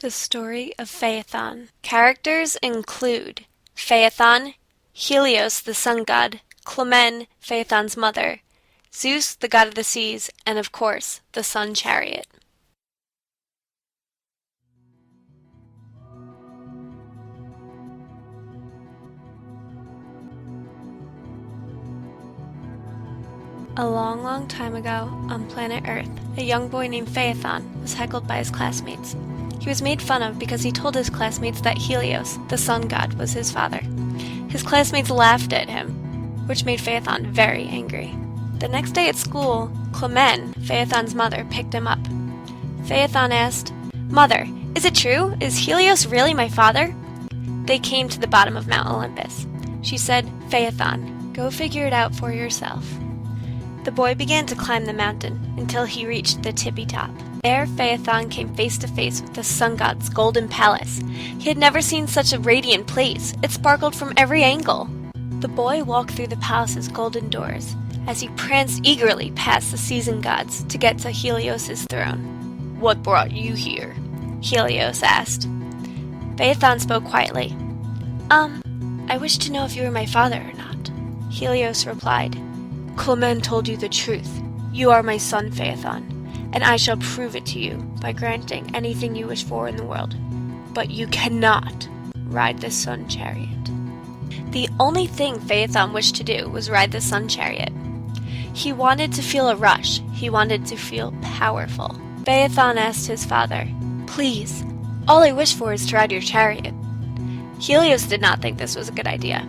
The story of Phaethon. Characters include Phaethon, Helios the sun god, Clemen, Phaethon's mother, Zeus the god of the seas, and of course, the Sun Chariot. A long, long time ago, on planet Earth, a young boy named Phaethon was heckled by his classmates. He was made fun of because he told his classmates that Helios, the sun god, was his father. His classmates laughed at him, which made Phaethon very angry. The next day at school, Clemen, Phaethon's mother, picked him up. Phaethon asked, "Mother, is it true? Is Helios really my father?" They came to the bottom of Mount Olympus. She said, "Phaethon, go figure it out for yourself." The boy began to climb the mountain until he reached the tippy top. There, Phaethon came face to face with the sun god's golden palace. He had never seen such a radiant place. It sparkled from every angle. The boy walked through the palace's golden doors as he pranced eagerly past the season gods to get to Helios's throne. "What brought you here?" Helios asked. Phaethon spoke quietly. I wish to know if you were my father or not." Helios replied, "Clemen told you the truth. You are my son, Phaethon, and I shall prove it to you by granting anything you wish for in the world. But you cannot ride the Sun Chariot." The only thing Phaethon wished to do was ride the Sun Chariot. He wanted to feel a rush. He wanted to feel powerful. Phaethon asked his father, "Please, all I wish for is to ride your chariot." Helios did not think this was a good idea.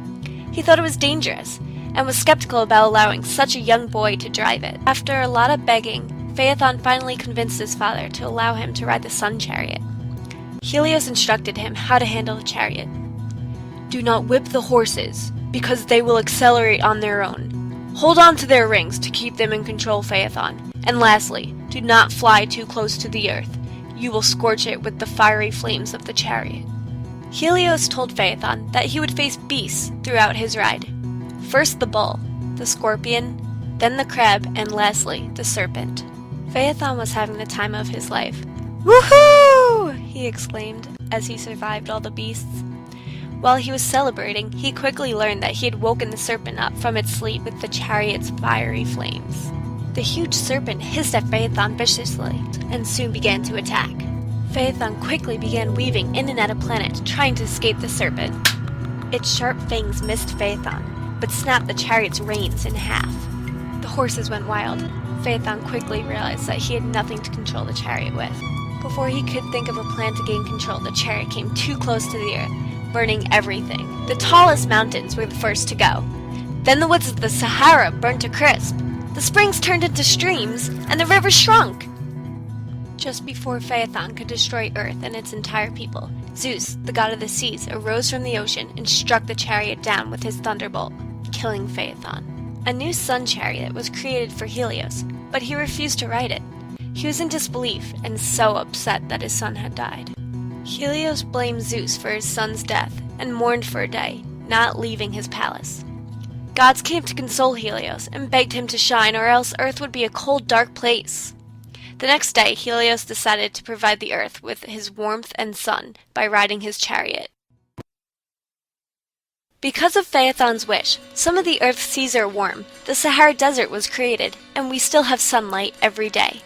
He thought it was dangerous, and was skeptical about allowing such a young boy to drive it. After a lot of begging, Phaethon finally convinced his father to allow him to ride the Sun Chariot. Helios instructed him how to handle the chariot. "Do not whip the horses, because they will accelerate on their own. Hold on to their rings to keep them in control, Phaethon. And lastly, do not fly too close to the earth. You will scorch it with the fiery flames of the chariot." Helios told Phaethon that he would face beasts throughout his ride. First the bull, the scorpion, then the crab, and lastly, the serpent. Phaethon was having the time of his life. "Woohoo!" he exclaimed as he survived all the beasts. While he was celebrating, he quickly learned that he had woken the serpent up from its sleep with the chariot's fiery flames. The huge serpent hissed at Phaethon viciously and soon began to attack. Phaethon quickly began weaving in and out of planet, trying to escape the serpent. Its sharp fangs missed Phaethon, but snapped the chariot's reins in half. The horses went wild. Phaethon quickly realized that he had nothing to control the chariot with. Before he could think of a plan to gain control, the chariot came too close to the earth, burning everything. The tallest mountains were the first to go. Then the woods of the Sahara burned to crisp. The springs turned into streams, and the rivers shrunk. Just before Phaethon could destroy Earth and its entire people, Zeus, the god of the seas, arose from the ocean and struck the chariot down with his thunderbolt, killing Phaethon. A new sun chariot was created for Helios, but he refused to ride it. He was in disbelief and so upset that his son had died. Helios blamed Zeus for his son's death and mourned for a day, not leaving his palace. Gods came to console Helios and begged him to shine, or else Earth would be a cold, dark place. The next day, Helios decided to provide the earth with his warmth and sun by riding his chariot. Because of Phaethon's wish, some of the earth's seas are warm, the Sahara Desert was created, and we still have sunlight every day.